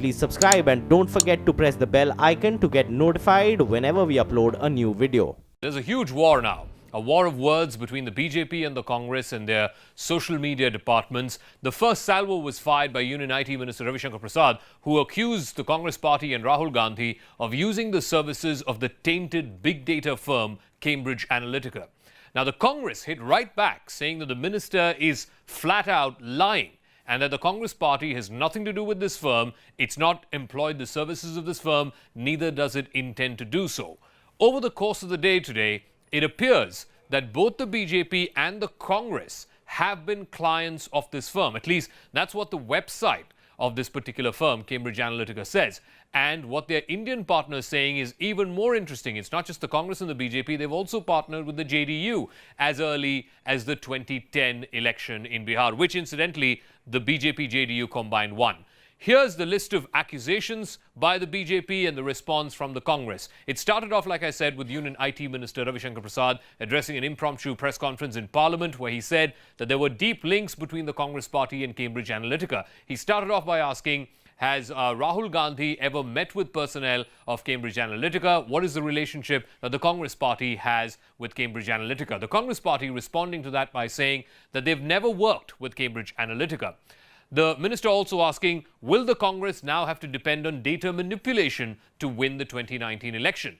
Please subscribe and don't forget to press the bell icon to get notified whenever we upload a new video. There's a huge war now. A war of words between the BJP and the Congress and their social media departments. The first salvo was fired by Union IT Minister Ravi Shankar Prasad, who accused the Congress party and Rahul Gandhi of using the services of the tainted big data firm Cambridge Analytica. Now, the Congress hit right back, saying that the minister is flat out lying and that the Congress party has nothing to do with this firm. It's not employed the services of this firm, neither does it intend to do so. Over the course of the day today, it appears that both the BJP and the Congress have been clients of this firm. At least that's what the website of this particular firm, Cambridge Analytica, says. And what their Indian partner is saying is even more interesting. It's not just the Congress and the BJP. They've also partnered with the JDU as early as the 2010 election in Bihar, which incidentally the BJP-JDU combined won. Here's the list of accusations by the BJP and the response from the Congress. It started off, like I said, with Union IT Minister Ravi Shankar Prasad addressing an impromptu press conference in Parliament where he said that there were deep links between the Congress party and Cambridge Analytica. He started off by asking, has Rahul Gandhi ever met with personnel of Cambridge Analytica? What is the relationship that the Congress party has with Cambridge Analytica? The Congress party responding to that by saying that they've never worked with Cambridge Analytica. The minister also asking, will the Congress now have to depend on data manipulation to win the 2019 election?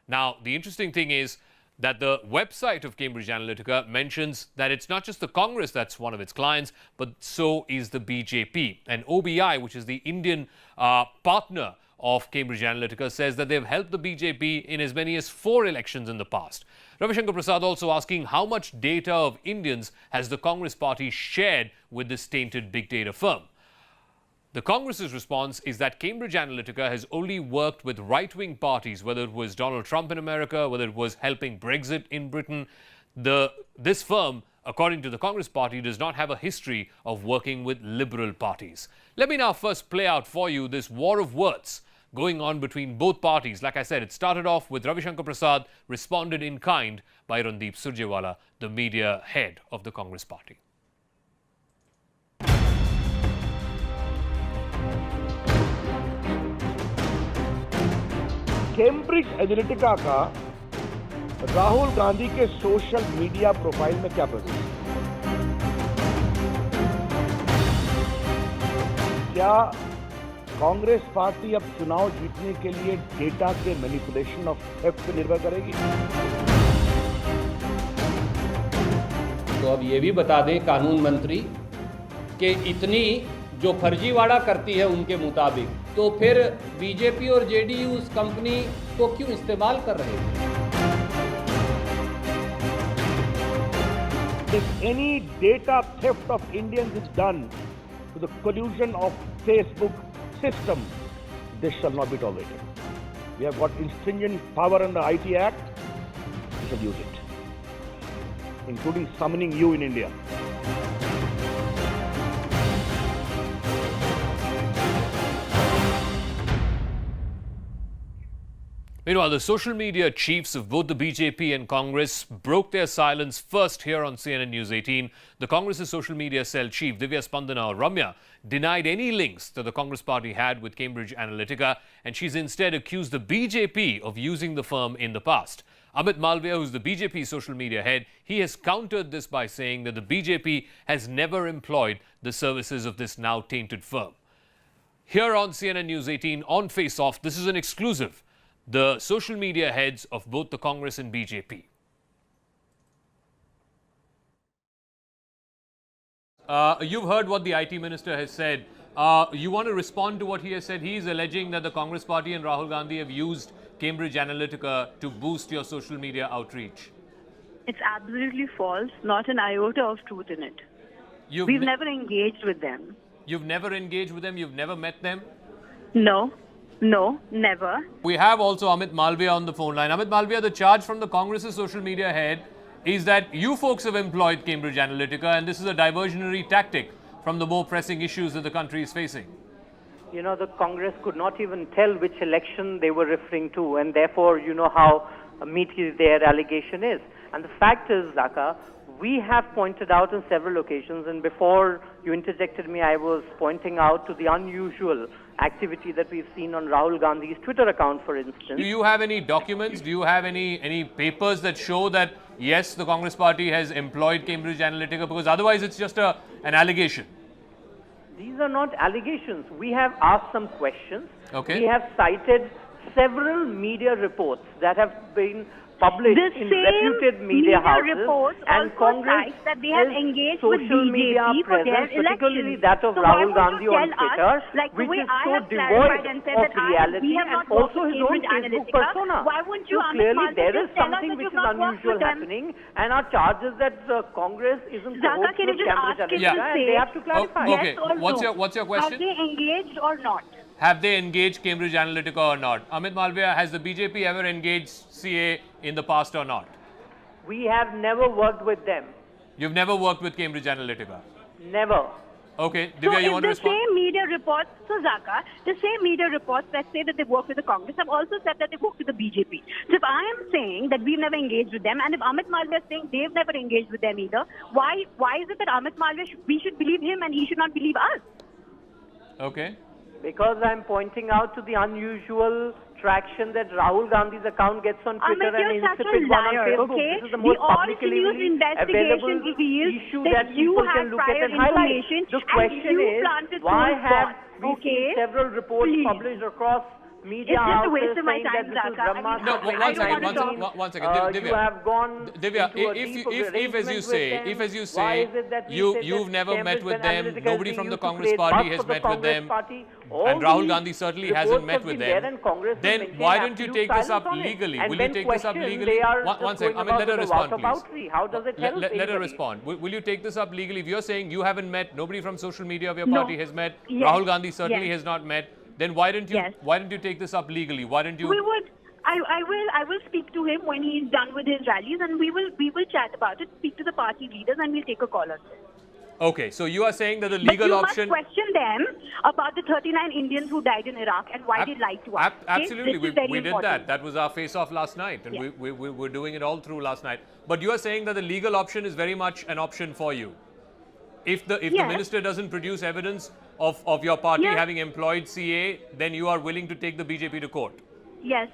Now, the interesting thing is that the website of Cambridge Analytica mentions that it's not just the Congress that's one of its clients, but so is the BJP. And OBI, which is the Indian partner of Cambridge Analytica, says that they've helped the BJP in as many as 4 elections in the past. Ravi Shankar Prasad also asking how much data of Indians has the Congress party shared with this tainted big data firm. The Congress's response is that Cambridge Analytica has only worked with right-wing parties, whether it was Donald Trump in America, whether it was helping Brexit in Britain. This firm, according to the Congress party, does not have a history of working with liberal parties. Let me now first play out for you this war of words going on between both parties. Like I said, it started off with Ravi Shankar Prasad responded in kind by Randeep Surjewala, the media head of the Congress party. Cambridge Analytica का राहुल गांधी के social media profile में क्या presence है? क्या Congress party अब चुनाव जीतने के लिए डेटा के मैनिपुलेशन ऑफ थेफ्ट पर निर्भर करेगी? तो अब ये भी बता दें कानून मंत्री कि इतनी जो फर्जीवाड़ा करती है उनके मुताबिक, तो फिर बीजेपी और जेडीयू उस कंपनी को क्यों इस्तेमाल कर रहे हैं? If any data theft of Indians is done to the collusion of Facebook system, this shall not be tolerated. We have got stringent power in the IT Act. We shall use it, including summoning you in India. Meanwhile, the social media chiefs of both the BJP and Congress broke their silence first here on CNN News 18. The Congress's social media cell chief, Divya Spandana or Ramya, denied any links that the Congress party had with Cambridge Analytica, and she's instead accused the BJP of using the firm in the past. Amit Malviya, who's the BJP social media head, he has countered this by saying that the BJP has never employed the services of this now tainted firm. Here on CNN News 18 on Face Off, this is an exclusive. The social media heads of both the Congress and BJP. You've heard what the IT minister has said. You want to respond to what he has said? He is alleging that the Congress party and Rahul Gandhi have used Cambridge Analytica to boost your social media outreach. It's absolutely false, not an iota of truth in it. We've never engaged with them. You've never engaged with them? You've never met them? No, never. We have also Amit Malviya on the phone line. Amit Malviya, the charge from the Congress's social media head is that you folks have employed Cambridge Analytica and this is a diversionary tactic from the more pressing issues that the country is facing. You know, the Congress could not even tell which election they were referring to, and therefore, you know how meaty their allegation is. And the fact is, Zaka, We have pointed out on several occasions, and before you interjected me, I was pointing out to the unusual activity that we've seen on Rahul Gandhi's Twitter account, for instance. Do you have any documents? Do you have any papers that show that, yes, the Congress party has employed Cambridge Analytica? Because otherwise it's just an allegation. These are not allegations. We have asked some questions. Okay. We have cited several media reports that have been published in reputed media houses, and Congress that they have engaged with social media BJP for their presence, particularly elections. that of So Rahul why Gandhi on won't you tell Twitter, us, like the which way is I so have devoid clarified and said of that reality we have and not worked also with his own Cambridge Facebook Analytica. persona. Why won't you, So Amit clearly Malviya, there is just tell us something that which you've is not worked unusual with them? happening, and our charges that Congress isn't Zaka, can you with just Cambridge ask him Analytica, to and say they have to clarify. Okay. yes or no? What's your question? Have they engaged or not? Have they engaged Cambridge Analytica or not? Amit Malviya, has the BJP ever engaged CA in the past or not? We have never worked with them. You've never worked with Cambridge Analytica? Never. Okay. So Divya, you if want to the respond? same media reports, so Zaka, the same media reports that say that they work with the Congress have also said that they work with the BJP. So if I am saying that we've never engaged with them, and if Amit Malviya is saying they've never engaged with them either, why is it that Amit Malviya, we should believe him and he should not believe us? Okay. Because I'm pointing out to the unusual traction that Rahul Gandhi's account gets on Twitter Amit, and you're such a insipid one on liar, Facebook. okay? This is the most publicly all-news investigation available reveals issue that that you people have can look at prior and highlight. information The and question you is, planted why those have bots, we okay? seen several reports Please. published across media It's just a houses waste of my saying time, that this is Zaka. I mean, Brahmastra No, I one don't want to second. talk. One second. Divya. You have gone Divya, into a if deep as you arrangement say, with them. if as you Why say, is it that we say you've that never met Cambridge with them, Analytica is nobody being from the used to Congress create party buzz has for the met with Congress them, party? and Rahul Gandhi certainly hasn't reports met have with been there them, and Congress has then maintained why don't you absolute take this up silence on it. legally? And Will when you take this up questioned, legally? they are One just second. going I mean, let her about respond, with a please. How does it help Let her anybody? respond. Will you take this up legally? If you're saying you haven't met, nobody from social media of your No. party has met, Yes. Rahul Gandhi certainly Yes. has not met, then why don't you Yes. take this up legally? Why don't you? We would. I will speak to him when he's done with his rallies, and we will chat about it. Speak to the party leaders, and we'll take a call on this. Okay, so you are saying that the But legal you option. must question them about the 39 Indians who died in Iraq and why they lied to us. Okay? Absolutely, This is very we did important. that. That was our face-off last night, and Yeah. we were doing it all through last night. But you are saying that the legal option is very much an option for you. If the Yes. minister doesn't produce evidence of your party Yes. having employed CA, then you are willing to take the BJP to court. Yes.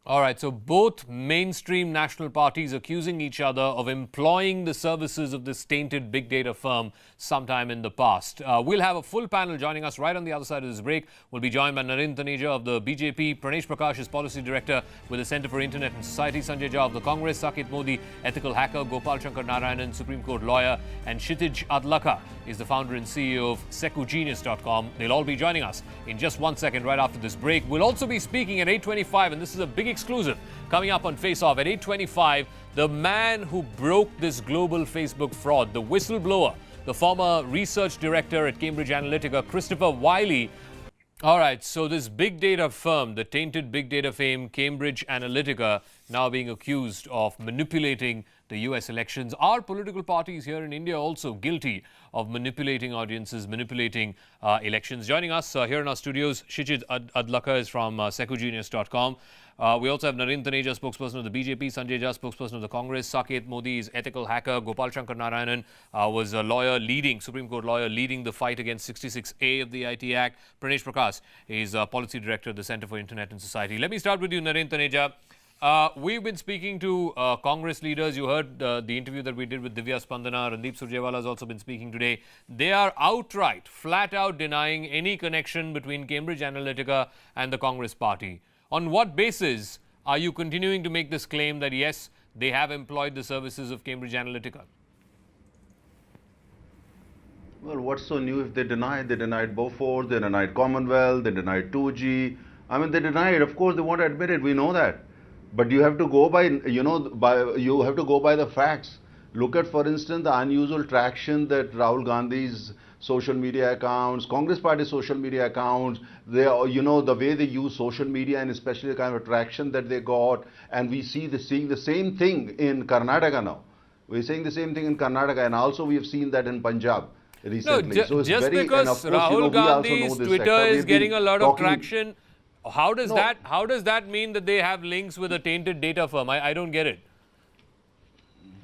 All right, so both mainstream national parties accusing each other of employing the services of this tainted big data firm sometime in the past. We'll have a full panel joining us right on the other side of this break. We'll be joined by Naren Taneja of the BJP, Pranesh Prakash is Policy Director with the Centre for Internet and Society, Sanjay Jha of the Congress, Saket Modi, Ethical Hacker, Gopal Shankar Narayanan, Supreme Court Lawyer, and Kshitij Adlakha is the founder and CEO of SekuGenius.com. They'll all be joining us in just 1 second right after this break. We'll also be speaking at 8:25, and this is a big exclusive coming up on Face Off at 8:25. The man who broke this global Facebook fraud, the whistleblower, the former research director at Cambridge Analytica, Christopher Wiley. All right, so this big data firm, the tainted big data fame, Cambridge Analytica, now being accused of manipulating the US elections. Are political parties here in India also guilty of manipulating audiences, manipulating elections? Joining us here in our studios, Kshitij Adlakha is from SekuGenius.com. We also have Naren Taneja, spokesperson of the BJP, Sanjay Jha, spokesperson of the Congress, Saket Modi is ethical hacker, Gopal Shankar Narayanan was a lawyer leading, Supreme Court lawyer leading the fight against 66A of the IT Act. Pranesh Prakash is policy director of the Centre for Internet and Society. Let me start with you, Naren Taneja. We've been speaking to Congress leaders. You heard the interview that we did with Divya Spandana. Randeep Surjewala has also been speaking today. They are outright, flat out denying any connection between Cambridge Analytica and the Congress party. On what basis are you continuing to make this claim that, yes, they have employed the services of Cambridge Analytica? Well, what's so new if they deny? They denied Beaufort, they denied Commonwealth, they denied 2G. I mean, they denied. Of course, they won't admit it. We know that. But you have to go by, you have to go by the facts. Look at, for instance, the unusual traction that Rahul Gandhi's social media accounts, Congress Party social media accounts, they, the way they use social media and especially the kind of traction that they got. And we seeing the same thing in Karnataka now. We're seeing the same thing in Karnataka, and also we have seen that in Punjab recently. No, so just very, because course, Rahul Gandhi's Twitter is getting a lot of traction, how does that mean that they have links with a tainted data firm? I don't get it.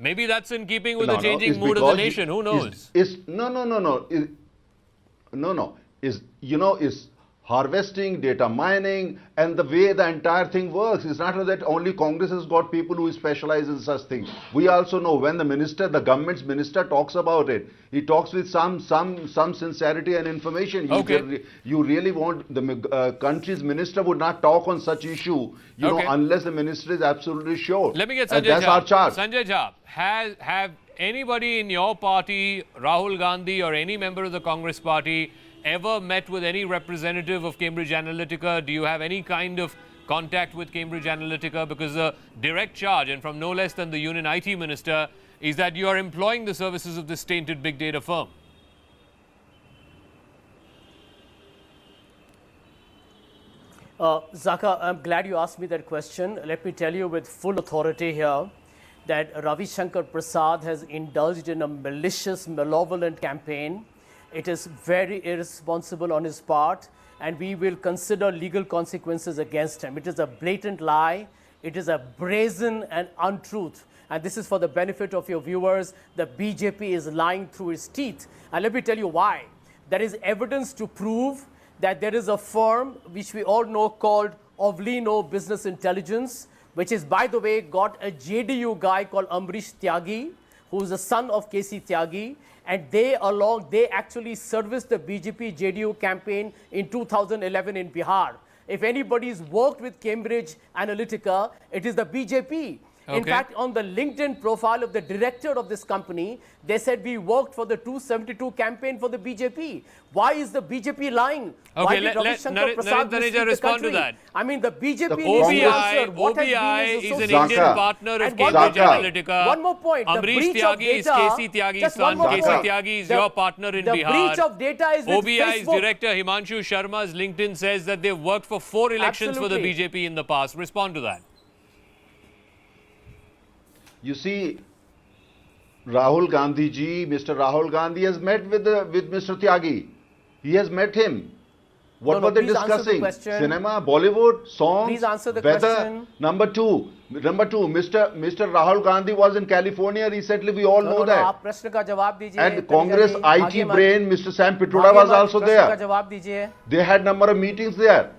Maybe that's in keeping with the it's changing mood of the because nation. Who knows? No. Is harvesting, data mining, and the way the entire thing works. It's not that only Congress has got people who specialize in such things. We also know when the government's minister talks about it, he talks with some sincerity and information. You really want the country's minister would not talk on such issue, unless the minister is absolutely sure. Let me get and Sanjay that's Jha. our charge. Sanjay Jha, have anybody in your party, Rahul Gandhi or any member of the Congress party, ever met with any representative of Cambridge Analytica? Do you have any kind of contact with Cambridge Analytica? Because the direct charge, and from no less than the Union IT Minister, is that you are employing the services of this tainted big data firm. Zaka, I'm glad you asked me that question. Let me tell you with full authority here that Ravi Shankar Prasad has indulged in a malicious, malevolent campaign. It is very irresponsible on his part, and we will consider legal consequences against him. It is a blatant lie. It is a brazen and untruth. And this is for the benefit of your viewers. The BJP is lying through its teeth. And let me tell you why. There is evidence to prove that there is a firm which we all know called Ovlino Business Intelligence, which is, by the way, got a JDU guy called Amrish Tyagi, who is the son of KC Tyagi. And they actually serviced the BJP JDU campaign in 2011 in Bihar. If anybody's worked with Cambridge Analytica, it is the BJP. In fact, on the LinkedIn profile of the director of this company, they said we worked for the 272 campaign for the BJP. Why is the BJP lying? Okay, let Nareja respond to that. I mean, the BJP OBI is an Indian partner of Cambridge Analytica. One more point. Amrish Tyagi is KC Tyagi's son. KC Tyagi is your partner in Bihar. The breach of data is with OBI's Facebook. director Himanshu Sharma's LinkedIn says that they've worked for 4 elections for the BJP in the past. Respond to that. You see, Rahul Gandhi ji, Mr. Rahul Gandhi has met with Mr. Tyagi. He has met him. What were they discussing? Cinema, Bollywood, songs, please answer the weather. question. Number two, Mr. Rahul Gandhi was in California recently. We all know that. आप प्रश्न का जवाब दीजिए. And Congress IT brain, Mr. Sam Pitroda was also there. प्रश्न का जवाब दीजिए. They had number of meetings there.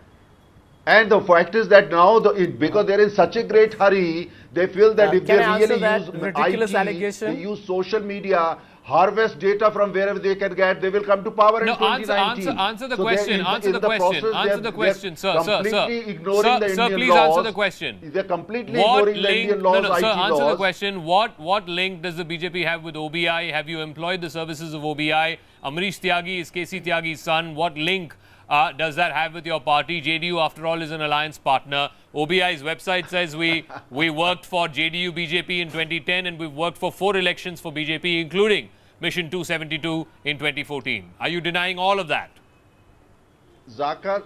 And the fact is that now, because they're in such a great hurry, they feel that if they really use ridiculous IT, allegation? they use social media, harvest data from wherever they can get, they will come to power in 2019. Answer the question. Answer the question, sir. Completely ignoring the Indian please laws. answer the question. They're completely ignoring the Indian laws, IT sir, answer laws. the question. What link does the BJP have with OBI? Have you employed the services of OBI? Amrish Tyagi is KC Tyagi's son. What link does that have with your party? JDU, after all, is an alliance partner. OBI's website says we worked for JDU BJP in 2010 and we've worked for 4 elections for BJP, including Mission 272 in 2014. Are you denying all of that? Zaka's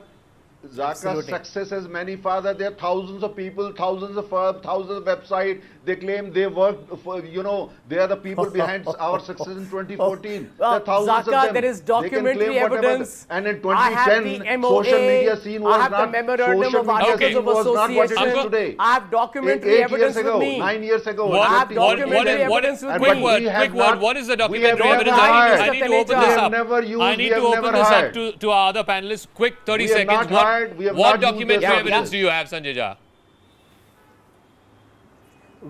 success has many fathers. There are thousands of people, thousands of firms, thousands of websites. They claim they worked for, they are the people behind our success in 2014. There are thousands of them. There is documentary evidence. And in 2010, social media scene was not, memorandum of articles of association. Today. I have documentary evidence with me. 9 years ago. I have documentary evidence with me. Quick word. What is the documentary evidence? I need to open this up. I need to open this up to our other panelists. Quick, 30 seconds. What documentary evidence do you have, Sanjay Jha?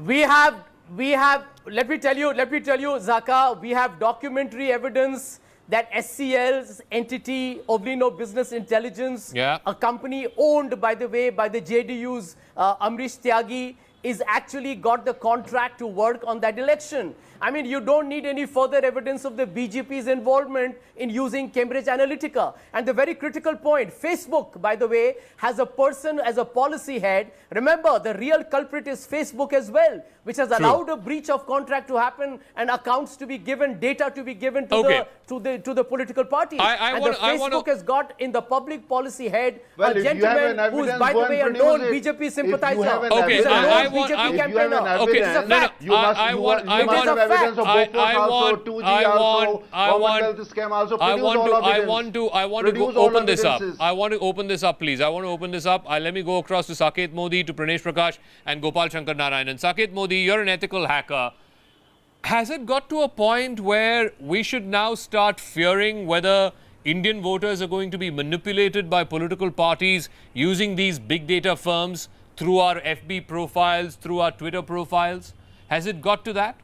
We have, let me tell you, Zaka, we have documentary evidence that SCL's entity, Ovlino Business Intelligence, a company owned, by the way, by the JDU's Amrish Tyagi, is actually got the contract to work on that election. I mean, you don't need any further evidence of the BJP's involvement in using Cambridge Analytica. And the very critical point, Facebook, by the way, has a person as a policy head. Remember, the real culprit is Facebook as well, which has allowed a breach of contract to happen and accounts to be given, data to be given to the political parties. Facebook has got in the public policy head a gentleman who is, by the way, a known BJP sympathizer. I want to open this up. I want to open this up, please. I want to open this up. Let me go across to Saket Modi, to Pranesh Prakash and Gopal Shankar Narayanan. Saket Modi, you're an ethical hacker. Has it got to a point where we should now start fearing whether Indian voters are going to be manipulated by political parties using these big data firms through our FB profiles, through our Twitter profiles? Has it got to that?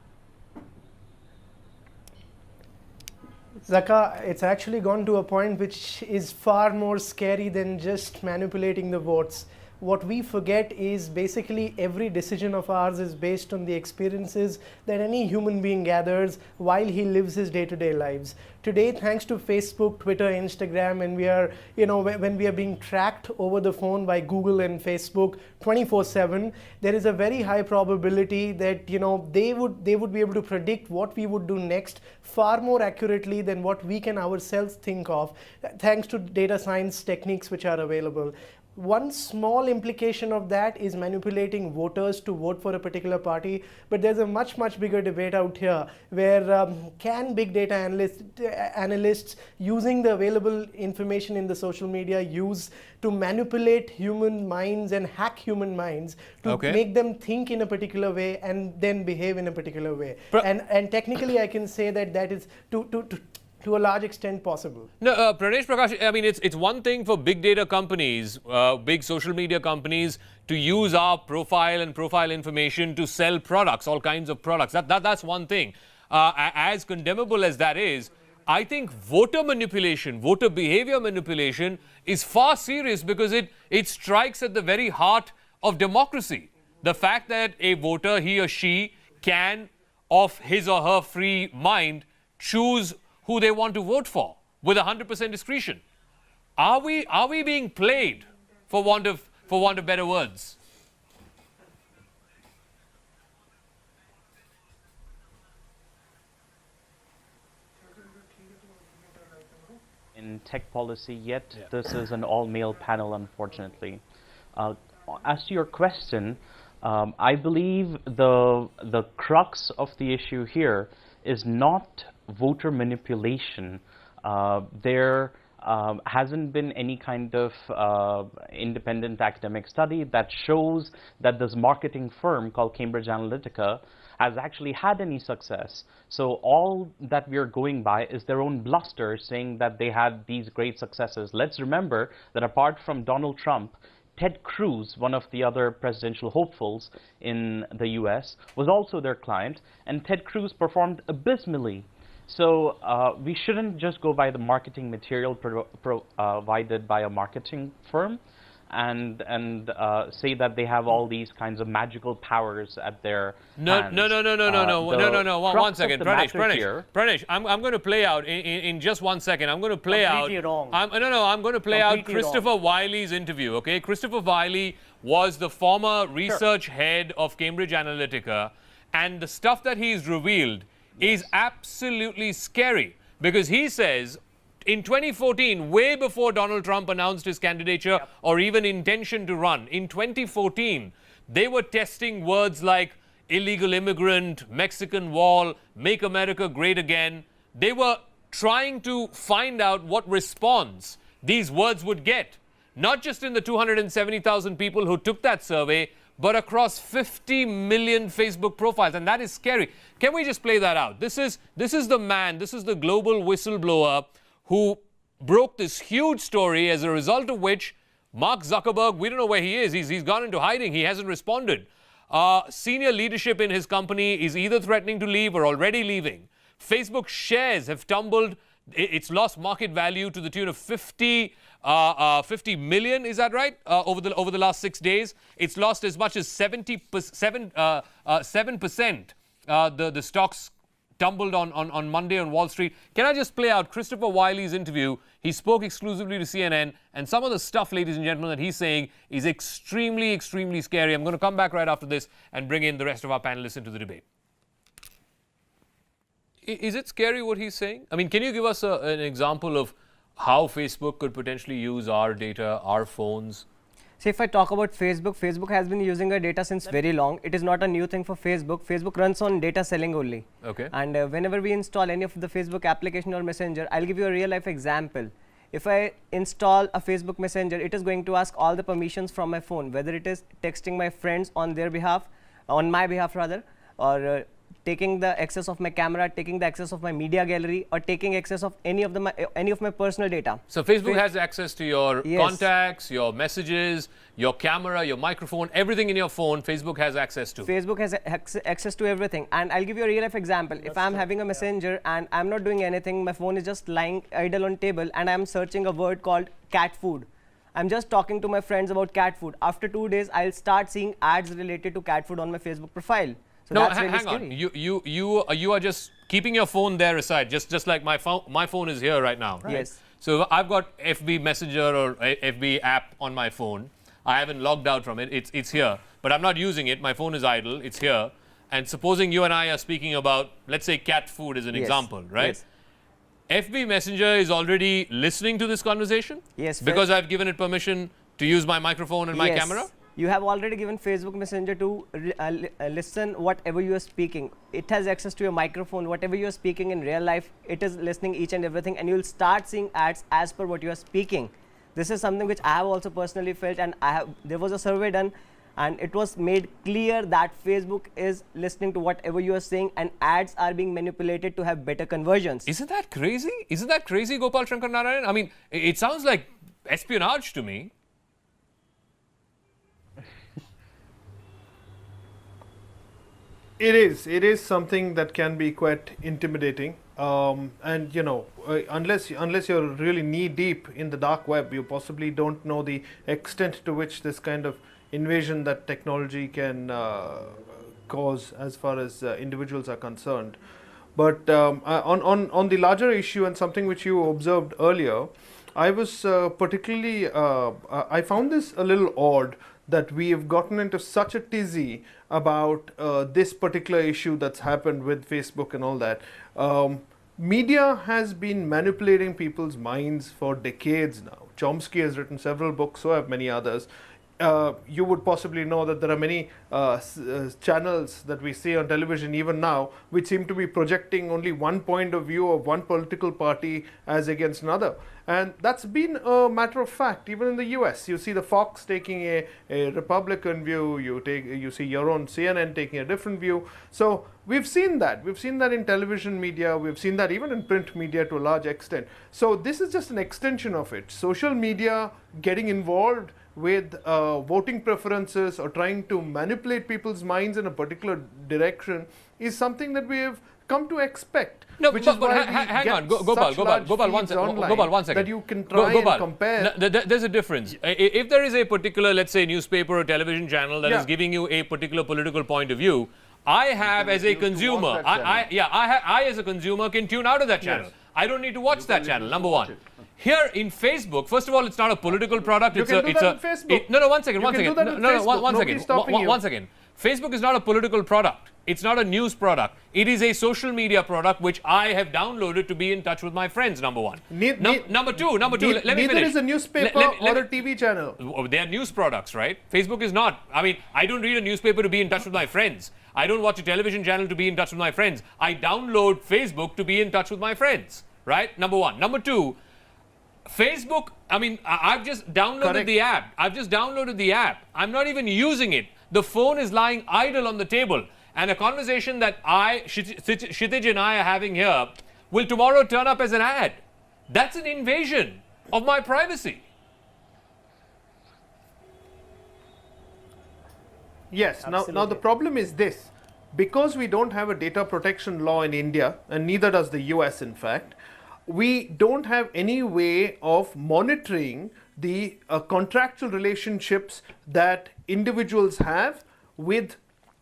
Zaka, it's actually gone to a point which is far more scary than just manipulating the votes. What we forget is basically every decision of ours is based on the experiences that any human being gathers while he lives his day-to-day lives. Today, thanks to Facebook, Twitter, Instagram, and we are, when we are being tracked over the phone by Google and Facebook 24/7, there is a very high probability that, they would be able to predict what we would do next far more accurately than what we can ourselves think of, thanks to data science techniques which are available. One small implication of that is manipulating voters to vote for a particular party, but there's a much, much bigger debate out here where can big data analysts using the available information in the social media use to manipulate human minds and hack human minds to make them think in a particular way and then behave in a particular way. And technically I can say that is to a large extent possible. No, Pranesh Prakash, I mean, it's one thing for big data companies, big social media companies to use our profile and profile information to sell products, all kinds of products. That's one thing. As condemnable as that is, I think voter manipulation, voter behavior manipulation is far serious because it strikes at the very heart of democracy. The fact that a voter, he or she, can, of his or her free mind, choose who they want to vote for with 100% discretion. Are we being played, for want of better words? In tech policy yet. This is an all-male panel, unfortunately. As to your question, I believe the crux of the issue here is not voter manipulation. There hasn't been any kind of independent academic study that shows that this marketing firm called Cambridge Analytica has actually had any success. So all that we are going by is their own bluster saying that they had these great successes. Let's remember that apart from Donald Trump, Ted Cruz, one of the other presidential hopefuls in the US, was also their client, and Ted Cruz performed abysmally. So we shouldn't just go by the marketing material provided by a marketing firm and say that they have all these kinds of magical powers at their hands. No. One second, Pranesh. I'm going to play out in just 1 second. I'm going to play Completely wrong. I'm going to play out Completely Christopher Wiley's interview. Okay, Christopher Wiley was the former research head of Cambridge Analytica, and the stuff that he's revealed is absolutely scary because he says in 2014, way before Donald Trump announced his candidature or even intention to run, in 2014, they were testing words like illegal immigrant, Mexican wall, make America great again. They were trying to find out what response these words would get, not just in the 270,000 people who took that survey, but across 50 million Facebook profiles, and that is scary. Can we just play that out? This is the man, this is the global whistleblower who broke this huge story, as a result of which Mark Zuckerberg, we don't know where he is. He's gone into hiding. He hasn't responded. Senior leadership in his company is either threatening to leave or already leaving. Facebook shares have tumbled. It's lost market value to the tune of 50 million, is that right? Over the last 6 days, it's lost as much as 7%. The stocks tumbled on Monday on Wall Street. Can I just play out Christopher Wiley's interview? He spoke exclusively to CNN, and some of the stuff, ladies and gentlemen, that he's saying is extremely, extremely scary. I'm going to come back right after this and bring in the rest of our panelists into the debate. Is it scary what he's saying? I mean, can you give us an example of how Facebook could potentially use our data, our phones? See, if I talk about Facebook, Facebook has been using our data since very long. It is not a new thing for Facebook. Facebook runs on data selling only. Okay. And whenever we install any of the Facebook application or messenger, I'll give you a real life example. If I install a Facebook messenger, it is going to ask all the permissions from my phone, whether it is texting my friends on their behalf, on my behalf rather, or taking the access of my camera, taking the access of my media gallery, or taking access of any of my personal data. So Facebook has access to your Yes. contacts, your messages, your camera, your microphone, everything in your phone. Facebook has access to. Facebook has access to everything. And I'll give you a real life example. If I'm having a messenger and I'm not doing anything, my phone is just lying idle on table, and I'm searching a word called cat food. I'm just talking to my friends about cat food. After 2 days, I'll start seeing ads related to cat food on my Facebook profile. So No, that's really hang on. scary. You are just keeping your phone there aside, just like my phone is here right now. Right? Yes. So I've got FB Messenger or FB app on my phone. I haven't logged out from it. It's here, but I'm not using it. My phone is idle. It's here. And supposing you and I are speaking about, let's say, cat food as an Yes. example, right? Yes. FB Messenger is already listening to this conversation? Yes. Because I've given it permission to use my microphone and my Yes. camera? You have already given Facebook Messenger to listen whatever you are speaking. It has access to your microphone. Whatever you are speaking in real life, it is listening each and everything, and you'll start seeing ads as per what you are speaking. This is something which I have also personally felt, and there was a survey done, and it was made clear that Facebook is listening to whatever you are saying, and ads are being manipulated to have better conversions. Isn't that crazy? Isn't that crazy, Gopal Shankar Narayan? I mean, it sounds like espionage to me. It is something that can be quite intimidating, and you know, unless you're really knee deep in the dark web, you possibly don't know the extent to which this kind of invasion that technology can cause as far as individuals are concerned. But on the larger issue, and something which you observed earlier, I was particularly I found this a little odd, that we have gotten into such a tizzy about this particular issue that's happened with Facebook and all that. Media has been manipulating people's minds for decades now. Chomsky has written several books, so have many others. You would possibly know that there are many channels that we see on television even now which seem to be projecting only one point of view of one political party as against another. And that's been a matter of fact. Even in the US, you see the Fox taking a Republican view, you see your own CNN taking a different view. So we've seen that. We've seen that in television media. We've seen that even in print media to a large extent. So this is just an extension of it. Social media getting involved with voting preferences or trying to manipulate people's minds in a particular direction is something that we have come to expect. No, which but, is why we hang get on, Gopal, such large one feeds second. online Gopal, one second. that you can try and compare. No, there's a difference. If there is a particular, let's say, newspaper or television channel that is giving you a particular political point of view, I have as a consumer, I as a consumer can tune out of that channel. Yes. I don't need to watch that channel, number one. Here in Facebook, first of all, it's not a political product. One second. Facebook is not a political product. It's not a news product. It is a social media product which I have downloaded to be in touch with my friends, number one. Number two, let me finish. Neither is a newspaper or a TV channel. They are news products, right? Facebook is not. I mean, I don't read a newspaper to be in touch with my friends. I don't watch a television channel to be in touch with my friends. I download Facebook to be in touch with my friends, right? Number one. Number two, Facebook, I mean, I've just downloaded the app. I'm not even using it. The phone is lying idle on the table. And a conversation that Kshitij and I are having here will tomorrow turn up as an ad. That's an invasion of my privacy. Yes. Now the problem is this. Because we don't have a data protection law in India, and neither does the US in fact, we don't have any way of monitoring the contractual relationships that individuals have with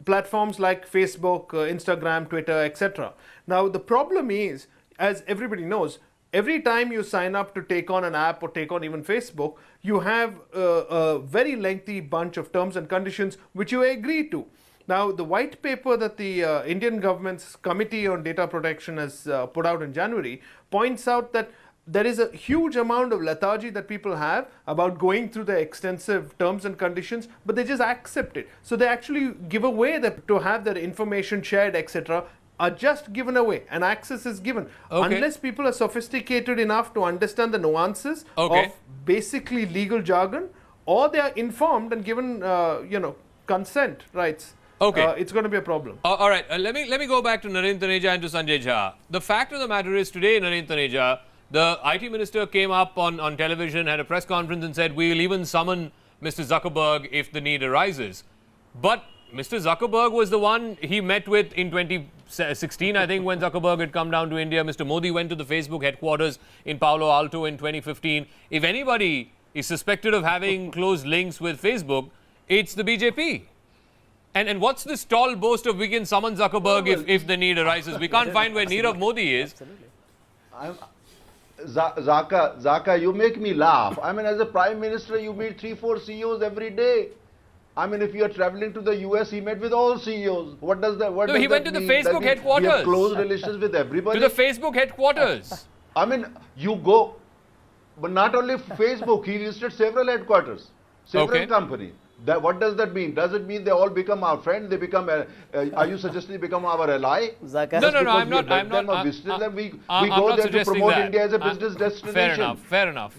platforms like Facebook, Instagram, Twitter, etc. Now the problem is, as everybody knows, every time you sign up to take on an app or take on even Facebook, you have a very lengthy bunch of terms and conditions which you agree to. Now, the white paper that the Indian government's Committee on Data Protection has put out in January points out that there is a huge amount of lethargy that people have about going through the extensive terms and conditions, but they just accept it. So they actually give away to have their information shared, etc., are just given away, and access is given. Okay. Unless people are sophisticated enough to understand the nuances of basically legal jargon, or they are informed and given, consent rights. Okay. it's going to be a problem. All right. Let me go back to Narendra Taneja and to Sanjay Jha. The fact of the matter is, today, Narendra Taneja, the IT minister came up on television, had a press conference and said, we will even summon Mr. Zuckerberg if the need arises. But Mr. Zuckerberg was the one he met with in 2016, I think, when Zuckerberg had come down to India. Mr. Modi went to the Facebook headquarters in Palo Alto in 2015. If anybody is suspected of having close links with Facebook, it's the BJP. And what's this tall boast of we can summon Zuckerberg if the need arises? We can't find where Nirav Modi is. Zaka, you make me laugh. I mean, as a Prime Minister, you meet 3-4 CEOs every day. I mean, if you are traveling to the US, he met with all CEOs. What does that? What No, does he went that to the mean? Facebook That headquarters. We have close relations with everybody. To the Facebook headquarters. I mean, you go, but not only Facebook. He listed several headquarters, several companies. What does that mean? Does it mean they all become our friend? They become? Are you suggesting they become our ally? No, I'm not. We go there to promote India as a business destination. Fair enough.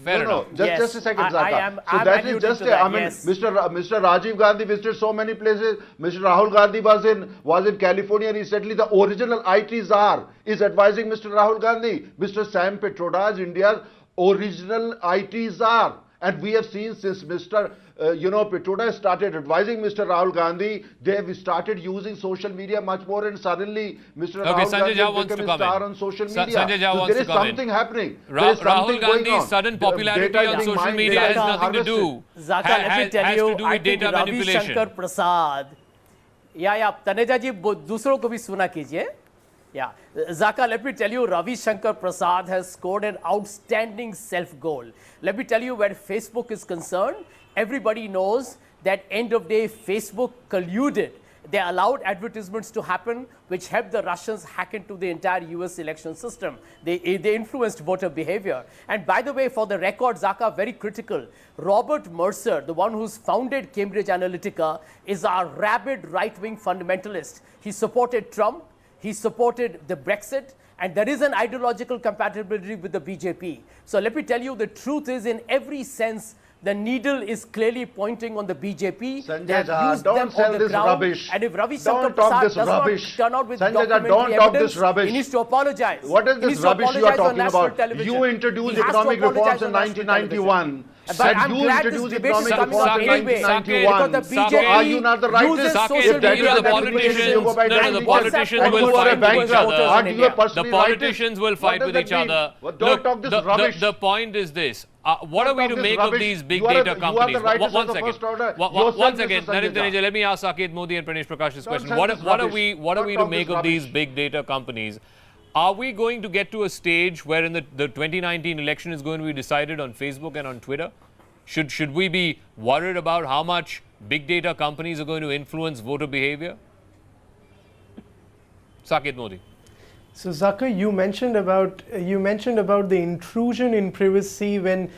Just a second, Zaka. So that is just I mean, Mr. Rajiv Gandhi visited so many places. Mr. Rahul Gandhi was in California recently. The original IT czar is advising Mr. Rahul Gandhi. Mr. Sam Petroda is India's original IT czar. And we have seen since Mr. Petroda started advising Mr. Rahul Gandhi, they have started using social media much more, and suddenly Mr. Rahul Gandhi has become a star on social media. There is something happening. Rahul Gandhi's sudden popularity on social media has nothing to do. Zaka, let me tell you, I think Ravi Shankar Prasad. Taneja ji, दूसरों को भी सुना कीजिए. Yeah, Zaka, let me tell you, Ravi Shankar Prasad has scored an outstanding self-goal. Let me tell you, where Facebook is concerned, everybody knows that end of day, Facebook colluded. They allowed advertisements to happen, which helped the Russians hack into the entire US election system. They influenced voter behavior. And by the way, for the record, Zaka, very critical, Robert Mercer, the one who's founded Cambridge Analytica, is a rabid right-wing fundamentalist. He supported Trump. He supported the Brexit, and there is an ideological compatibility with the BJP. So let me tell you, the truth is, in every sense, the needle is clearly pointing on the BJP. Sanjay Jha, don't sell this rubbish. And if Ravi Shankar Prasad does not turn out with documentary evidence, he needs to apologize. What is this rubbish you are talking about? You introduced economic reforms in 1991. But I'm glad this debate is coming up anyway, because the BJP so are you not the rightist? Social media The politicians will fight with each other. Don't talk this rubbish. The point is this. What are we to make of these big data companies? One second, Narendra Taneja, let me ask Saket Modi and Pranesh Prakash this question. What are we to make of these big data companies? Are we going to get to a stage wherein the 2019 election is going to be decided on Facebook and on Twitter? Should we be worried about how much big data companies are going to influence voter behavior? Saket Modi. So Zaka, you mentioned about the intrusion in privacy when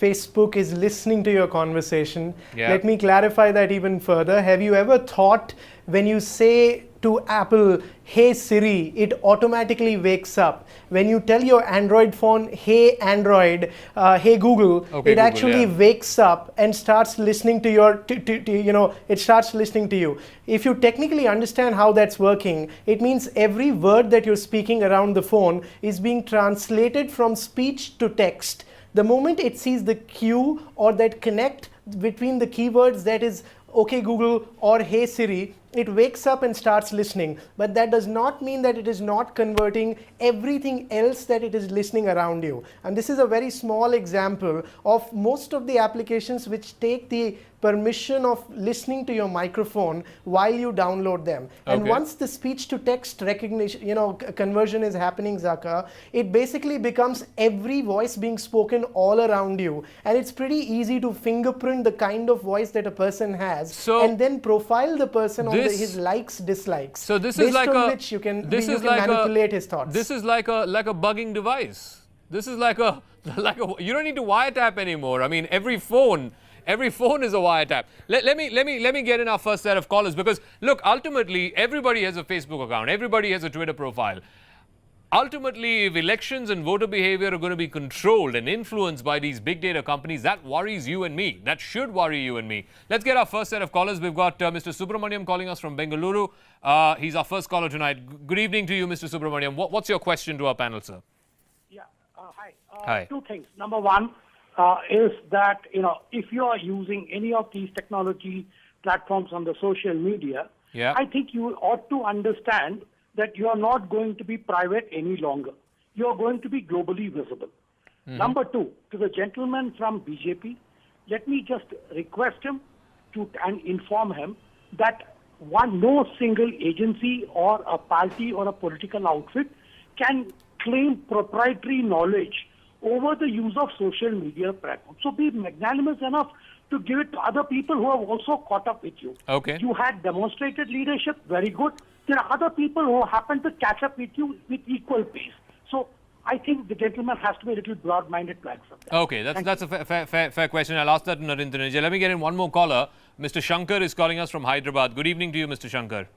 Facebook is listening to your conversation. Yeah. Let me clarify that even further. Have you ever thought, when you say to Apple, "Hey Siri," it automatically wakes up. When you tell your Android phone, "Hey Android," "Hey Google," it actually wakes up and starts listening to your, it starts listening to you. If you technically understand how that's working, it means every word that you're speaking around the phone is being translated from speech to text. The moment it sees the cue or that connect between the keywords, that is "Okay Google" or "Hey Siri," it wakes up and starts listening. But that does not mean that it is not converting everything else that it is listening around you. And this is a very small example of most of the applications which take the permission of listening to your microphone while you download them. And once the speech to text recognition, conversion is happening, Zaka, it basically becomes every voice being spoken all around you. And it's pretty easy to fingerprint the kind of voice that a person has, and then profile the person on his likes, dislikes. So this is like which you can manipulate his thoughts. This is like a bugging device. This is like a you don't need to wiretap anymore. I mean, every phone is a wiretap. Let me get in our first set of callers, because look, ultimately everybody has a Facebook account, everybody has a Twitter profile. Ultimately, if elections and voter behavior are going to be controlled and influenced by these big data companies, that worries you and me. That should worry you and me. Let's get our first set of callers. We've got Mr. Subramaniam calling us from Bengaluru. He's our first caller tonight. Good evening to you, Mr. Subramaniam. What's your question to our panel, sir? Yeah, hi. Hi. Two things. Number one is that, if you are using any of these technology platforms on the social media, I think you ought to understand that you are not going to be private any longer. You are going to be globally visible. Number two, to the gentleman from BJP, let me just request him and inform him that no single agency or a party or a political outfit can claim proprietary knowledge over the use of social media platforms. So be magnanimous enough to give it to other people who have also caught up with you. Okay. You had demonstrated leadership, very good. There are other people who happen to catch up with you with equal pace. So I think the gentleman has to be a little broad-minded to accept that. Okay, that's a fair question. I'll ask that to Narendra. Let me get in one more caller. Mr. Shankar is calling us from Hyderabad. Good evening to you, Mr. Shankar.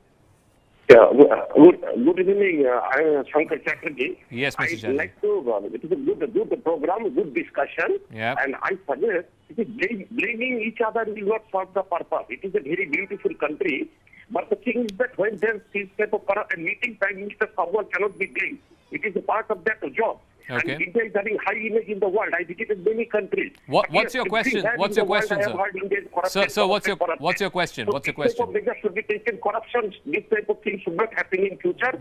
Yeah, good evening. I am Shankar Chatterjee. Yes, Mr. Chatterjee. I'd like to, it is a good program, good discussion. Yeah. And I suggest, blaming each other will not serve the purpose. It is a very beautiful country. But the thing is that when there's this type of meeting Prime Minister, someone cannot be blamed. It is a part of that job. Okay. And India is having high image in the world. I visited many countries. What's your question? What's your question, sir? Sir, what's your question? What's your question? Measures should be taken. Corruption, this type of thing should not happen in future.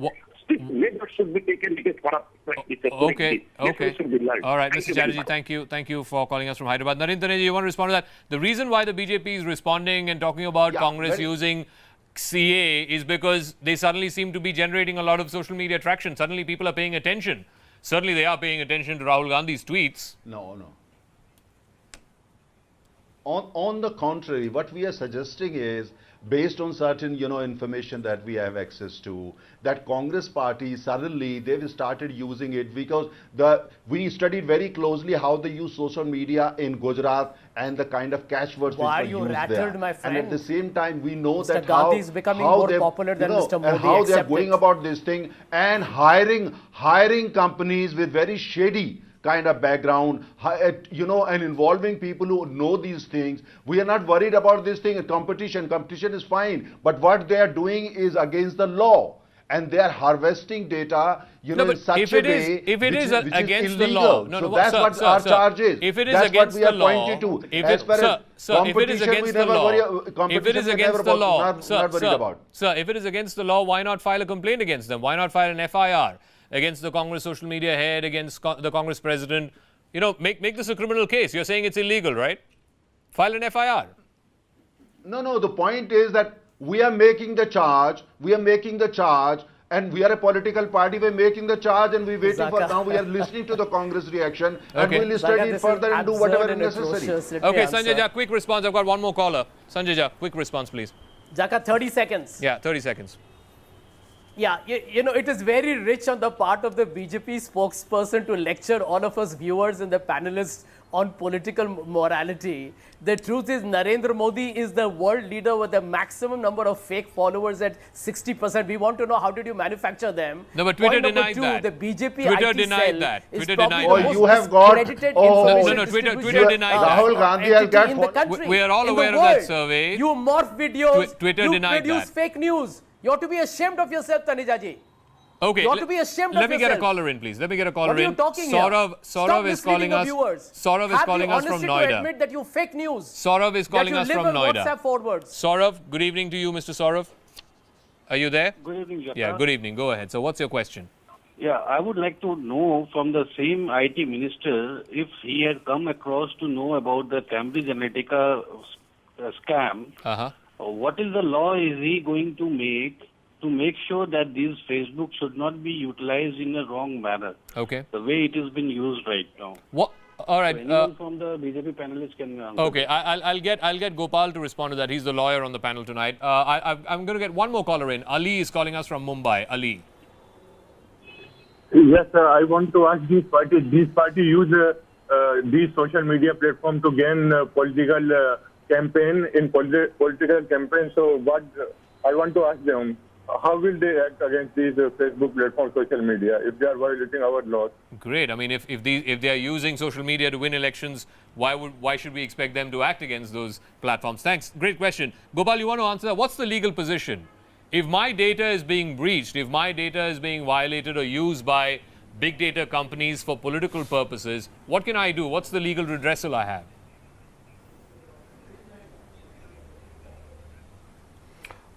Measures should be taken against corruption. Okay. All right, Mr. Chatterjee, thank you for calling us from Hyderabad. Narendra, you want to respond to that? The reason why the BJP is responding and talking about Congress using CA is because they suddenly seem to be generating a lot of social media traction. Suddenly people are paying attention. Certainly they are paying attention to Rahul Gandhi's tweets. No. On the contrary, what we are suggesting is, based on certain, information that we have access to, that Congress party suddenly they've started using it because we studied very closely how they use social media in Gujarat and the kind of catchwords Why which you were used rattled, there. my friend? And at the same time, we know Mr. that Gandhi is becoming more popular than Mr. Modi. and how they are accept going it. about this thing and hiring companies with very shady kind of background, and involving people who know these things. We are not worried about this thing. Competition is fine, but what they are doing is against the law, and they are harvesting data, in such a way if it is against the illegal. law. So that's what our charge is. If it is that's against what we are the law, pointing to. if As far as competition, we never worry. If it is against the law, if it is against the law, why not file a complaint against them? Why not file an FIR against the Congress social media head, against the Congress president? Make this a criminal case. You're saying it's illegal, right? File an FIR. No. The point is that we are making the charge. And we are a political party. We're making the charge, and we're waiting for now. We are listening to the Congress reaction, and we'll study it further and do whatever is necessary. Okay, Sanjay Jha, quick response. I've got one more caller. Sanjay Jha, quick response, please. Jaka, 30 seconds. Yeah, 30 seconds. Yeah, it is very rich on the part of the BJP spokesperson to lecture all of us viewers and the panelists on political morality. The truth is Narendra Modi is the world leader with the maximum number of fake followers at 60%. We want to know how did you manufacture them? No, but Twitter denied two, that. The BJP Twitter IT denied cell that. is Twitter probably denied the that. most discredited information Twitter denied that. Rahul Gandhi has got in the country, we are all in the aware of that world. survey. You morph videos, Twitter you denied produce that. fake news. You ought to be ashamed of yourself, Tanejaji. Okay, you ought to be ashamed of let me yourself. get a caller in, please. Let me get a caller What are in. you talking Saurav is calling us. Saurav is calling us from Have the honesty to Noida. admit that you fake news. Saurav is calling us from Noida. WhatsApp forwards. Saurav, good evening to you, Mr. Saurav. Are you there? Good evening, Jata. Yeah, good evening. Go ahead. So, what's your question? Yeah, I would like to know from the same IT minister if he had come across to know about the Cambridge Analytica scam. What is the law is he going to make sure that these Facebook should not be utilized in a wrong manner? Okay. The way it has been used right now. What? All right. So anyone from the BJP panelists can answer. Okay, I'll get Gopal to respond to that. He's the lawyer on the panel tonight. I'm going to get one more caller in. Ali is calling us from Mumbai. Ali. Yes, sir. I want to ask these parties use these social media platform to gain political campaign in political campaign. So what I want to ask them, how will they act against these Facebook platforms, social media, if they are violating our laws? Great. I mean, if they are using social media to win elections, why should we expect them to act against those platforms? Thanks. Great question. Gopal, you want to answer that? What's the legal position? If my data is being breached, if my data is being violated or used by big data companies for political purposes, what can I do? What's the legal redressal I have?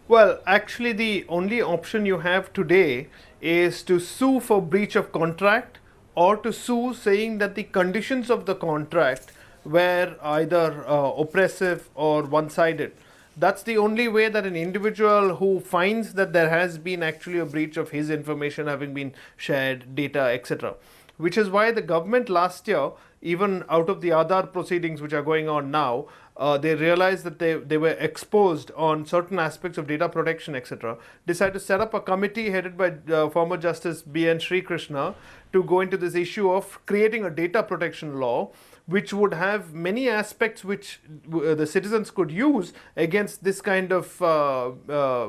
Well, actually, the only option you have today is to sue for breach of contract, or to sue saying that the conditions of the contract were either oppressive or one-sided. That's the only way that an individual who finds that there has been actually a breach of his information having been shared, data, etc. Which is why the government last year, even out of the Aadhaar proceedings which are going on now, they realized that they were exposed on certain aspects of data protection, etc. Decided to set up a committee headed by former Justice B.N. Sri Krishna to go into this issue of creating a data protection law which would have many aspects which the citizens could use against this kind of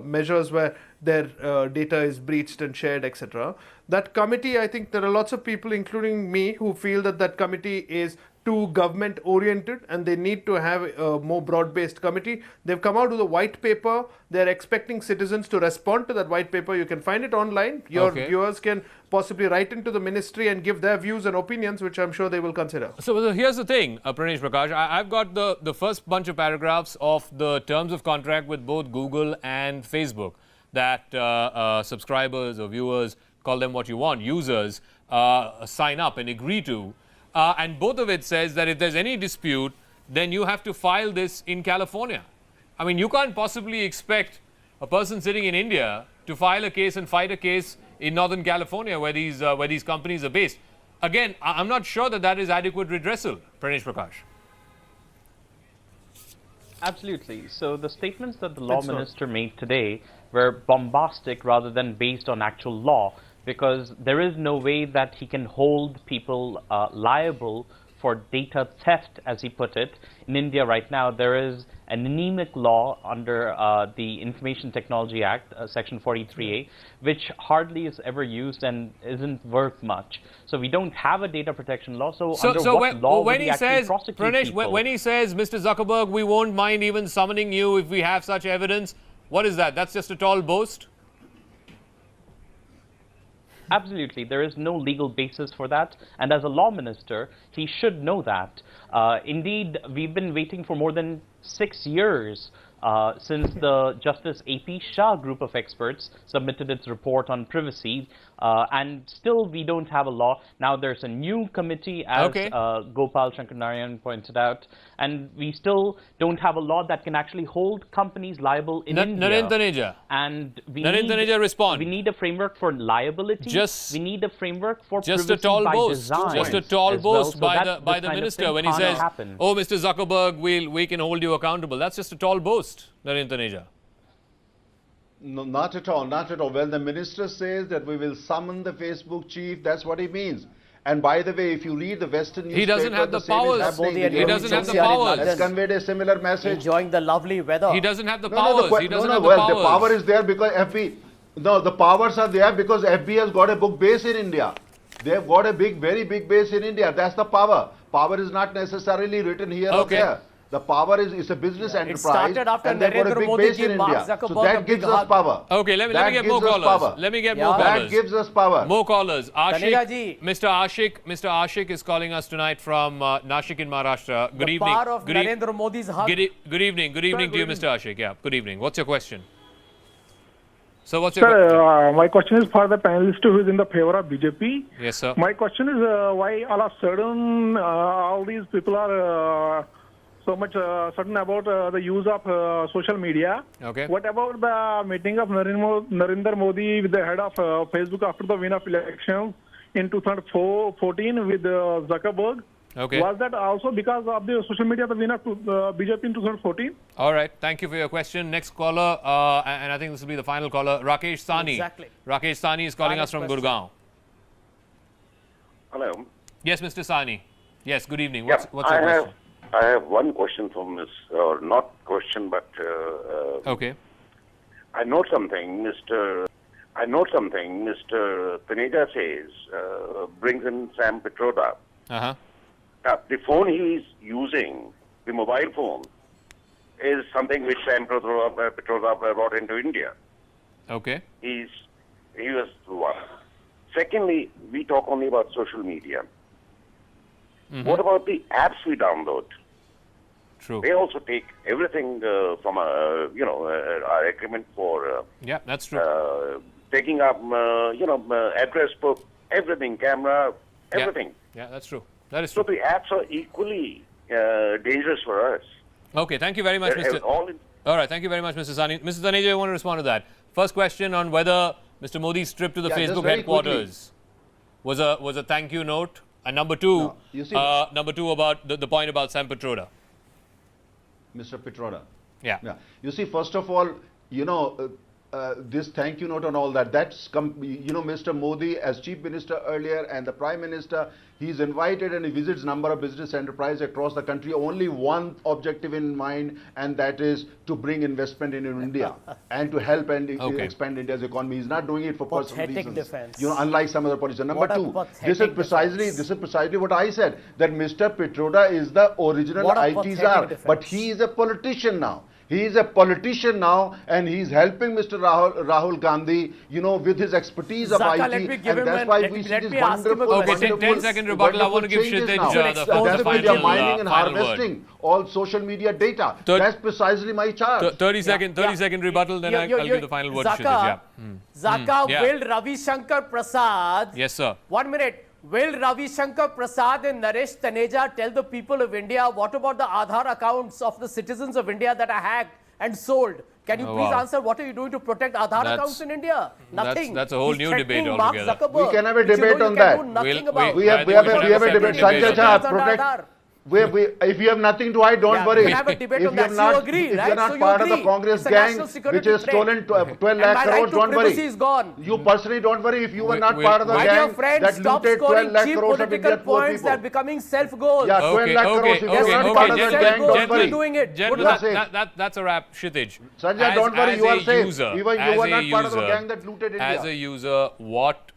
measures where their data is breached and shared, etc. That committee, I think there are lots of people, including me, who feel that that committee is too government oriented and they need to have a more broad-based committee. They've come out with a white paper. They're expecting citizens to respond to that white paper. You can find it online. Your viewers can possibly write into the ministry and give their views and opinions, which I'm sure they will consider. So here's the thing, Pranesh Prakash. I've got the first bunch of paragraphs of the terms of contract with both Google and Facebook that subscribers or viewers, call them what you want, users, sign up and agree to. And both of it says that if there's any dispute, then you have to file this in California. I mean, you can't possibly expect a person sitting in India to file a case and fight a case in Northern California where these companies are based. Again, I'm not sure that that is adequate redressal, Pranesh Prakash. Absolutely. So the statements that the law minister made today were bombastic rather than based on actual law, because there is no way that he can hold people liable for data theft, as he put it. In India right now, there is an anemic law under the Information Technology Act, Section 43A, which hardly is ever used and isn't worth much. So we don't have a data protection law. So under what law would he actually prosecute Pranesh, people? when he says, Mr. Zuckerberg, we won't mind even summoning you if we have such evidence, what is that? That's just a tall boast? Absolutely. There is no legal basis for that. And as a law minister, he should know that. Indeed, we've been waiting for more than 6 years since the Justice A.P. Shah group of experts submitted its report on privacy. And still, we don't have a law. Now, there's a new committee, as Gopal Shankarnarayan pointed out. And we still don't have a law that can actually hold companies liable in India. Narendra Taneja. And respond. We need a framework for liability. We need a framework for just a tall boast. Just a tall boast by the minister when he says, "Oh, Mr. Zuckerberg, we can hold you accountable." That's just a tall boast, Narendra Taneja. No, not at all, not at all. When the minister says that we will summon the Facebook chief, that's what he means. And by the way, if you read the Western newspaper, he doesn't have the powers. He doesn't have the powers. Has conveyed a similar message. Enjoying the lovely weather. He doesn't have the powers. He doesn't have the powers. The power is there because FB. No, the powers are there because FB has got a big base in India. They have got a very big base in India. That's the power. Power is not necessarily written here or there. The power is a business enterprise. It started after and they've got a big base in India. So that gives us power. Okay, let me get more callers. Let me get more callers. That gives us power. More callers. Ashik, Mr. Ashik is calling us tonight from Nashik in Maharashtra. Good evening. The power of Narendra Modi's hug. Good evening. Good evening to you, Mr. Ashik. Yeah, good evening. What's your question? So what's your question? Sir, my question is for the panelist who is in the favor of BJP. Yes, sir. My question is why all of a sudden all these people are so much certain about the use of social media. Okay. What about the meeting of Narendra Modi with the head of Facebook after the win of elections in 2014 with Zuckerberg? Okay. Was that also because of the social media, the win of BJP in 2014? All right. Thank you for your question. Next caller, and I think this will be the final caller, Rakesh Sani. Exactly. Rakesh Sani is calling us from Gurgaon. Hello. Yes, Mr. Sani. Yes, good evening. What's your question? I have one question from Ms. Not question, but okay. I note something, Mr. Taneja says, brings in Sam Petroda. The phone he is using, the mobile phone, is something which Sam Petroda brought into India. Okay. He was one. Secondly, we talk only about social media. What about the apps we download? True. They also take everything from our agreement for yeah, that's true. Taking up address book, everything, camera, everything. Yeah, that's true. That is true. So the apps are equally dangerous for us. Okay, thank you very much, Mr. All right, thank you very much, Mr. Sani. Mr. Taneja, I want to respond to that. First question on whether Mr. Modi's trip to the Facebook headquarters was a thank you note, and number two, about the point about Sam Petroda. Mr. Petroda. Yeah. You see, first of all, this thank you note and all that, Mr. Modi as Chief Minister earlier and the Prime Minister, he's invited and he visits number of business enterprises across the country, only one objective in mind, and that is to bring investment in India and to help and expand India's economy. He's not doing it for personal reasons. Defense. Unlike some other politicians. Number two, this is precisely what I said, that Mr. Petroda is the original IT czar, but he is a politician now. He is a politician now, and he's helping Mr. Rahul Gandhi, with his expertise of IT, and that's why we see this wonderful, okay, 10-second rebuttal. I want to give Kshitij the final mining and harvesting all social media data. That's precisely my charge. 30-second rebuttal, then I'll give the final word to Kshitij. Zaka, will Ravi Shankar Prasad... Yes, sir. 1 minute. Will Ravi Shankar Prasad and Naresh Taneja tell the people of India what about the Aadhaar accounts of the citizens of India that are hacked and sold? Can you please answer what are you doing to protect Aadhaar accounts in India? Nothing. That's a whole new debate altogether. We can have a debate on that. We have a debate. Sanjay Jha, protect. If you have nothing to hide, don't worry. If you are not part of the Congress gang which has stolen 12 lakh crores, don't worry. You personally don't worry if you were not part of the gang that looted 12 lakh crores of India's poor people. They're becoming self-goals. Yeah, 12 lakh crores. If you are not part of the gang, don't worry. That's a wrap, Kshitij. Sanjay, don't worry, you are safe. Even you were not part of the gang that looted India. As a user, what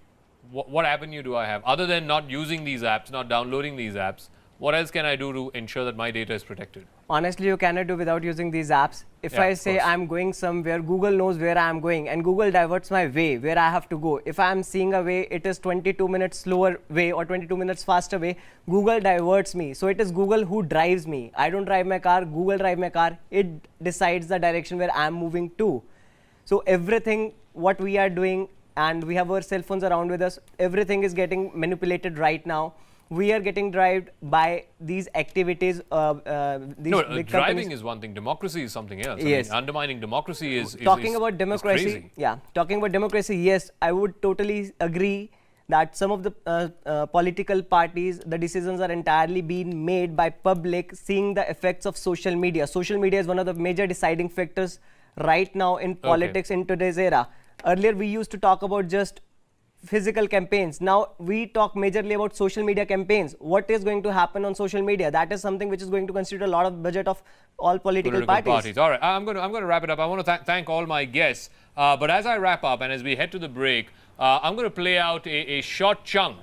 avenue do I have? Other than not using these apps, not downloading these apps, what else can I do to ensure that my data is protected? Honestly, you cannot do without using these apps. If I say I'm going somewhere, Google knows where I am going, and Google diverts my way, where I have to go. If I am seeing a way, it is 22 minutes slower way or 22 minutes faster way, Google diverts me. So it is Google who drives me. I don't drive my car, Google drives my car. It decides the direction where I am moving to. So everything what we are doing, and we have our cell phones around with us, everything is getting manipulated right now. We are getting driven by these activities. Driving is one thing. Democracy is something else. Yes. I mean, undermining democracy is talking about democracy. Yeah, talking about democracy. Yes, I would totally agree that some of the political parties, the decisions are entirely being made by public, seeing the effects of social media. Social media is one of the major deciding factors right now in politics in today's era. Earlier, we used to talk about just physical campaigns. Now we talk majorly about social media campaigns. What is going to happen on social media? That is something which is going to constitute a lot of budget of all political parties. All right, I'm going to wrap it up. I want to thank all my guests. But as I wrap up and as we head to the break, I'm going to play out a short chunk.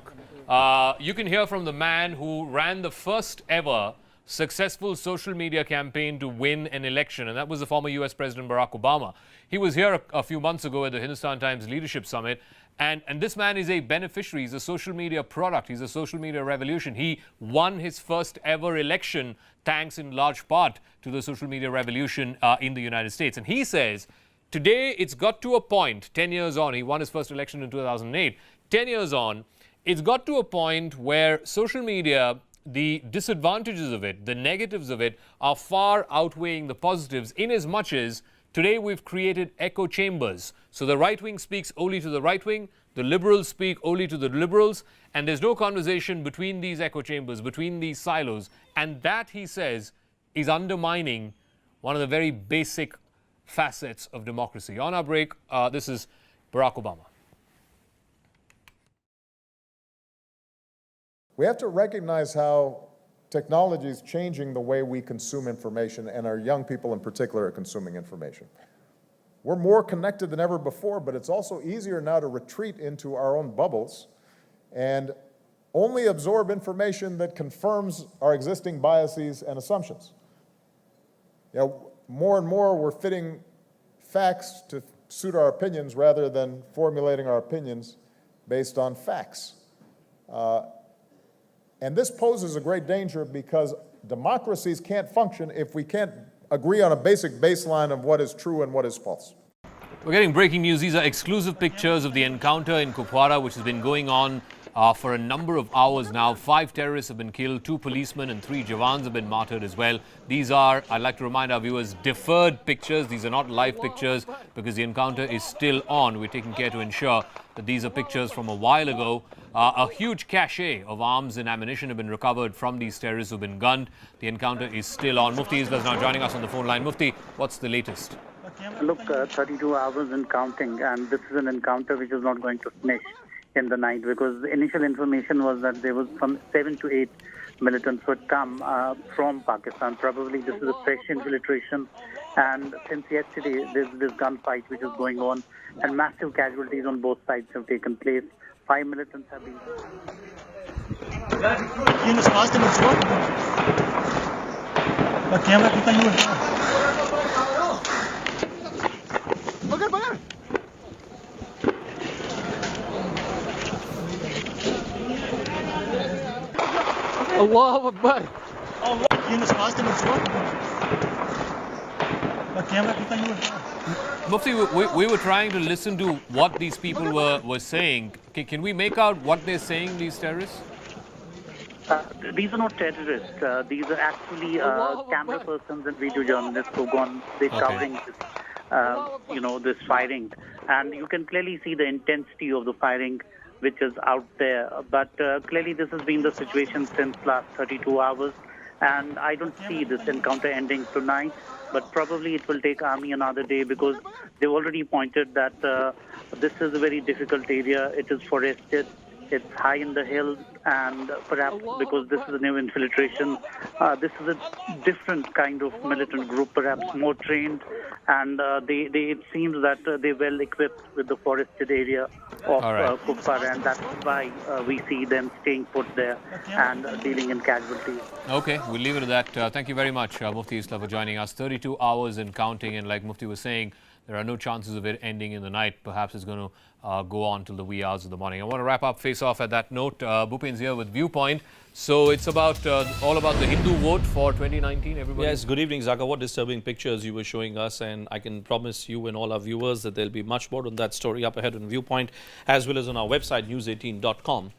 You can hear from the man who ran the first ever successful social media campaign to win an election, and that was the former US President Barack Obama. He was here a few months ago at the Hindustan Times Leadership Summit. And this man is a beneficiary. He's a social media product. He's a social media revolution. He won his first ever election thanks in large part to the social media revolution in the United States. And he says, today it's got to a point, 10 years on, he won his first election in 2008. 10 years on, it's got to a point where social media, the disadvantages of it, the negatives of it are far outweighing the positives, in as much as today we've created echo chambers. So the right wing speaks only to the right wing, the liberals speak only to the liberals, and there's no conversation between these echo chambers, between these silos. And that, he says, is undermining one of the very basic facets of democracy. On our break, this is Barack Obama. We have to recognize how technology is changing the way we consume information, and our young people in particular are consuming information. We're more connected than ever before, but it's also easier now to retreat into our own bubbles and only absorb information that confirms our existing biases and assumptions. You know, more and more we're fitting facts to suit our opinions rather than formulating our opinions based on facts. And this poses a great danger because democracies can't function if we can't agree on a basic baseline of what is true and what is false. We're getting breaking news. These are exclusive pictures of the encounter in Kupwara, which has been going on for a number of hours now. 5 terrorists have been killed, 2 policemen and 3 Jawans have been martyred as well. These are, I'd like to remind our viewers, deferred pictures. These are not live pictures because the encounter is still on. We're taking care to ensure that these are pictures from a while ago. A huge cache of arms and ammunition have been recovered from these terrorists who've been gunned. The encounter is still on. Mufti Isla is now joining us on the phone line. Mufti, what's the latest? Look, 32 hours and counting, and this is an encounter which is not going to finish in the night, because the initial information was that there was some 7 to 8 militants who had come from Pakistan. Probably this is a fresh infiltration, and since yesterday there's this gunfight which is going on, and massive casualties on both sides have taken place. 5 militants have been... Allahu Akbar. Mufti, we were trying to listen to what these people were saying. Can we make out what they're saying, these terrorists? These are not terrorists. These are actually camera persons and video journalists who've gone, they're covering this, this firing. And you can clearly see the intensity of the firing which is out there. But clearly this has been the situation since last 32 hours. And I don't see this encounter ending tonight, but probably it will take army another day, because they've already pointed that this is a very difficult area. It is forested. It's high in the hills, and perhaps because this is a new infiltration, this is a different kind of militant group, perhaps more trained, and it seems that they're well equipped with the forested area of Kupwara, and that's why we see them staying put there and dealing in casualties. Okay, we'll leave it at that. Thank you very much, Mufti Isla, for joining us. 32 hours and counting, and like Mufti was saying, there are no chances of it ending in the night. Perhaps it's going to go on till the wee hours of the morning. I want to wrap up Face Off at that note. Bhupen's here with Viewpoint. So it's about all about the Hindu vote for 2019, everybody? Yes, good evening, Zaka. What disturbing pictures you were showing us, and I can promise you and all our viewers that there'll be much more on that story up ahead on Viewpoint, as well as on our website, news18.com.